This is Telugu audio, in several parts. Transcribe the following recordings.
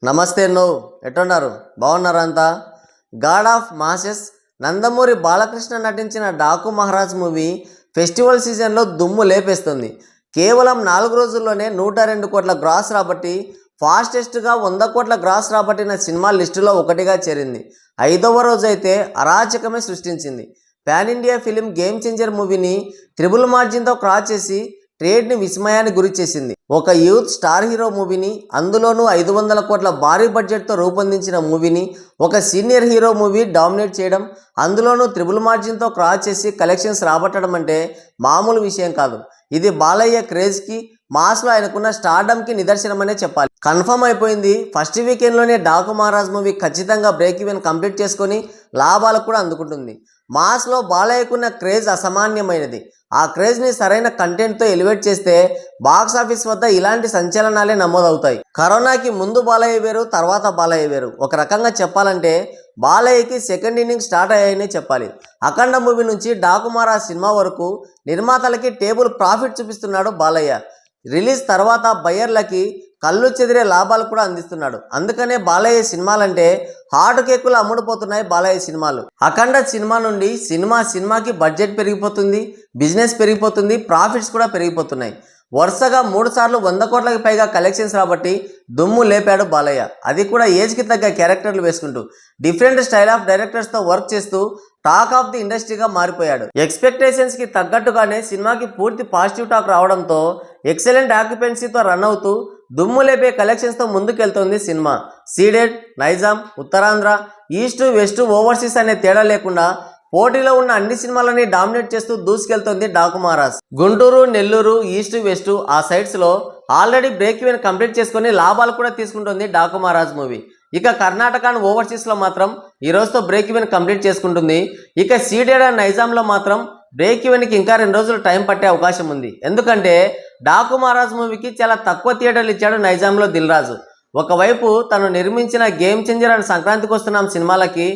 నమస్తే ఎట్టున్నారు బాగున్నారా అంతా God of masses Nandamuri Balakrishna నటించిన డాకు మహారాజ్ మూవీ ఫెస్టివల్ సీజన్లో దుమ్ము లేపేస్తుంది. కేవలం 4 రోజుల్లోనే 102 కోట్ల గ్రాస్ రాబట్టి ఫాస్టెస్ట్గా 100 కోట్ల గ్రాస్ రాబట్టిన సినిమా లిస్టులో ఒకటిగా చేరింది. 5వ రోజు అయితే అరాచకమే సృష్టించింది. Pan India film game changer మూవీని త్రిబుల్ మార్జిన్తో క్రాస్ చేసి ట్రేడ్ని విస్మయానికి గురి చేసింది. ఒక యూత్ స్టార్ హీరో మూవీని, అందులోనూ 500 కోట్ల భారీ బడ్జెట్తో రూపొందించిన మూవీని ఒక సీనియర్ హీరో మూవీ డామినేట్ చేయడం, అందులోనూ త్రిబుల్ మార్జిన్తో క్రాస్ చేసి కలెక్షన్స్ రాబట్టడం అంటే మామూలు విషయం కాదు. ఇది బాలయ్య క్రేజ్కి, మాస్లో ఆయనకున్న స్టార్డమ్కి నిదర్శనమనే చెప్పాలి. కన్ఫర్మ్ అయిపోయింది. ఫస్ట్ వీకెండ్లోనే డాకు మహారాజ్ మూవీ ఖచ్చితంగా బ్రేక్ ఈవెన్ కంప్లీట్ చేసుకొని లాభాలు కూడా అందుకుంటుంది. మాస్లో బాలయ్యకున్న క్రేజ్ అసామాన్యమైనది. ఆ క్రేజ్ని సరైన కంటెంట్తో ఎలివేట్ చేస్తే బాక్స్ ఆఫీస్ వద్ద ఇలాంటి సంచలనాలే నమోదవుతాయి. కరోనాకి ముందు బాలయ్య వేరు, తర్వాత బాలయ్య వేరు. ఒక రకంగా చెప్పాలంటే బాలయ్యకి సెకండ్ ఇన్నింగ్ స్టార్ట్ అయ్యాయనే చెప్పాలి. అఖండ మూవీ నుంచి డాకు మహారాజ్ సినిమా వరకు నిర్మాతలకి టేబుల్ ప్రాఫిట్ చూపిస్తున్నాడు బాలయ్య. రిలీజ్ తర్వాత బయ్యర్లకి కళ్ళు చెదిరే లాభాలు కూడా అందిస్తున్నాడు. అందుకనే బాలయ్య సినిమాలంటే హాట్ కేకులు అమ్ముడుపోతున్నాయి. బాలయ్య సినిమాలు అఖండ సినిమా నుండి సినిమాకి బడ్జెట్ పెరిగిపోతుంది, బిజినెస్ పెరిగిపోతుంది, ప్రాఫిట్స్ కూడా పెరిగిపోతున్నాయి. వరుసగా 3 సార్లు 100 కోట్లకు పైగా కలెక్షన్స్ రాబట్టి దుమ్ము లేపాడు బాలయ్య. అది కూడా ఏజ్కి తగ్గ క్యారెక్టర్లు వేసుకుంటూ డిఫరెంట్ స్టైల్ ఆఫ్ డైరెక్టర్స్తో వర్క్ చేస్తూ టాక్ ఆఫ్ ది ఇండస్ట్రీగా మారిపోయాడు. ఎక్స్పెక్టేషన్స్కి తగ్గట్టుగానే సినిమాకి పూర్తి పాజిటివ్ టాక్ రావడంతో ఎక్సలెంట్ ఆక్యుపెన్సీతో రన్ అవుతూ దుమ్ము లేపే కలెక్షన్స్తో ముందుకెళ్తోంది సినిమా. Ceded, Nizam, Uttarandhra, east west, overseas అనే తేడా లేకుండా పోటీలో ఉన్న అన్ని సినిమాలని డామినేట్ చేస్తూ దూసుకెళ్తోంది డాకు మహారాజ్. గుంటూరు, నెల్లూరు, ఈస్ట్ వెస్ట్ ఆ సైడ్స్లో ఆల్రెడీ బ్రేక్ ఈవెన్ కంప్లీట్ చేసుకుని లాభాలు కూడా తీసుకుంటుంది డాకు మహారాజ్ మూవీ. ఇక కర్ణాటక అండ్ ఓవర్సీస్లో మాత్రం ఈ రోజుతో బ్రేక్ ఈవెన్ కంప్లీట్ చేసుకుంటుంది. ఇక సీడెడ్ అండ్ నైజాంలో మాత్రం బ్రేక్ ఈవెన్కి ఇంకా 2 రోజులు టైం పట్టే అవకాశం ఉంది. ఎందుకంటే డాకు మహారాజ్ మూవీకి చాలా తక్కువ థియేటర్లు ఇచ్చాడు నైజాంలో దిల్ రాజు. ఒకవైపు తను నిర్మించిన గేమ్ చేంజర్ అండ్ సంక్రాంతికి వస్తున్నాం సినిమాలకి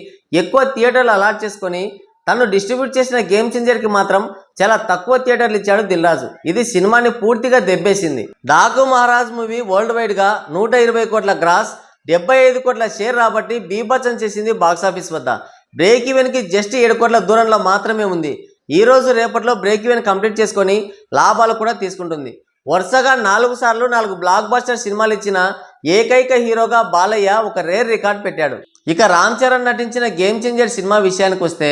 ఎక్కువ థియేటర్లు అలాట్ చేసుకొని తను డిస్ట్రిబ్యూట్ చేసిన గేమ్ చేంజర్కి మాత్రం చాలా తక్కువ థియేటర్లు ఇచ్చాడు దిల్ రాజు. ఇది సినిమాని పూర్తిగా దెబ్బేసింది. డాకు మహారాజ్ మూవీ వరల్డ్ వైడ్గా 120 కోట్ల గ్రాస్, 75 కోట్ల షేర్ రాబట్టి బీభత్సం చేసింది బాక్సాఫీస్ వద్ద. బ్రేక్ ఈవెన్కి జస్ట్ 7 కోట్ల దూరంలో మాత్రమే ఉంది. ఈ రోజు రేపట్లో బ్రేక్ ఈవెన్ కంప్లీట్ చేసుకొని లాభాలు కూడా తీసుకుంటుంది. వరుసగా 4 సార్లు 4 బ్లాక్ బస్టర్ సినిమాలు ఇచ్చిన ఏకైక హీరోగా బాలయ్య ఒక రేర్ రికార్డ్ పెట్టాడు. ఇక రామ్ చరణ్ నటించిన గేమ్ చేంజర్ సినిమా విషయానికి వస్తే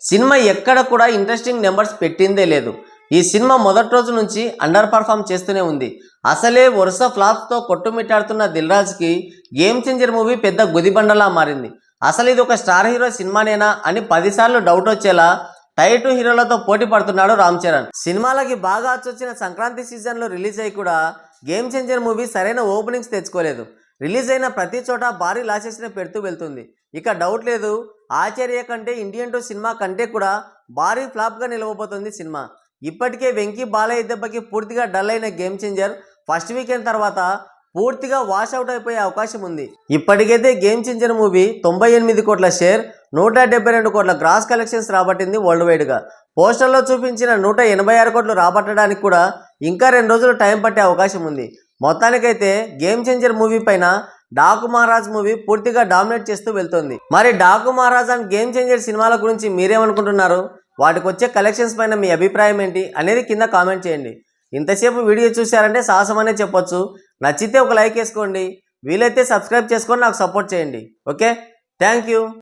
సినిమా ఎక్కడ కూడా ఇంట్రెస్టింగ్ నెంబర్స్ పెట్టిందే లేదు. ఈ సినిమా మొదటి రోజు నుంచి అండర్ పర్ఫామ్ చేస్తూనే ఉంది. అసలే వరుస ఫ్లాప్స్తో కొట్టుమిట్టాడుతున్న దిల్ రాజుకి గేమ్ చేంజర్ మూవీ పెద్ద గుదిబండలా మారింది. అసలు ఇది ఒక స్టార్ హీరో సినిమానేనా అని 10 సార్లు డౌట్ వచ్చేలా టైర్ 2 హీరోలతో పోటీ పడుతున్నాడు రామ్ చరణ్. సినిమాలకి బాగా వచ్చిన సంక్రాంతి సీజన్లో రిలీజ్ అయ్యి కూడా గేమ్ చేంజర్ మూవీ సరైన ఓపెనింగ్స్ తెచ్చుకోలేదు. రిలీజ్ అయిన ప్రతి చోట భారీ లాసెస్ని పెడుతూ వెళ్తుంది. ఇక డౌట్ లేదు, ఆచార్య కంటే ఇండియన్ 2 సినిమా కంటే కూడా భారీ ఫ్లాప్గా నిలవబోతుంది సినిమా. ఇప్పటికే వెంకీ బాలయ్య దెబ్బకి పూర్తిగా డల్ అయిన గేమ్ చేంజర్ ఫస్ట్ వీకెండ్ తర్వాత పూర్తిగా వాషౌట్ అయిపోయే అవకాశం ఉంది. ఇప్పటికైతే గేమ్ చేంజర్ మూవీ 98 కోట్ల షేర్, 172 కోట్ల గ్రాస్ కలెక్షన్స్ రాబట్టింది వరల్డ్ వైడ్గా. పోస్టర్లో చూపించిన 186 కోట్లు రాబట్టడానికి కూడా ఇంకా 2 రోజులు టైం పట్టే అవకాశం ఉంది. మొత్తానికైతే గేమ్ చేంజర్ మూవీ పైన డాకు మహారాజ్ మూవీ పూర్తిగా డామినేట్ చేస్తూ వెళ్తుంది. మరి Daaku Maharaj and game changer సినిమాల గురించి మీరేమనుకుంటున్నారు? వాటికి వచ్చే కలెక్షన్స్ పైన మీ అభిప్రాయం ఏంటి అనేది కింద కామెంట్ చేయండి. ఇంతసేపు వీడియో చూశారంటే సాహసమనే చెప్పొచ్చు. నచ్చితే ఒక లైక్ వేసుకోండి, వీలైతే సబ్స్క్రైబ్ చేసుకొని నాకు సపోర్ట్ చేయండి. Okay, thank you.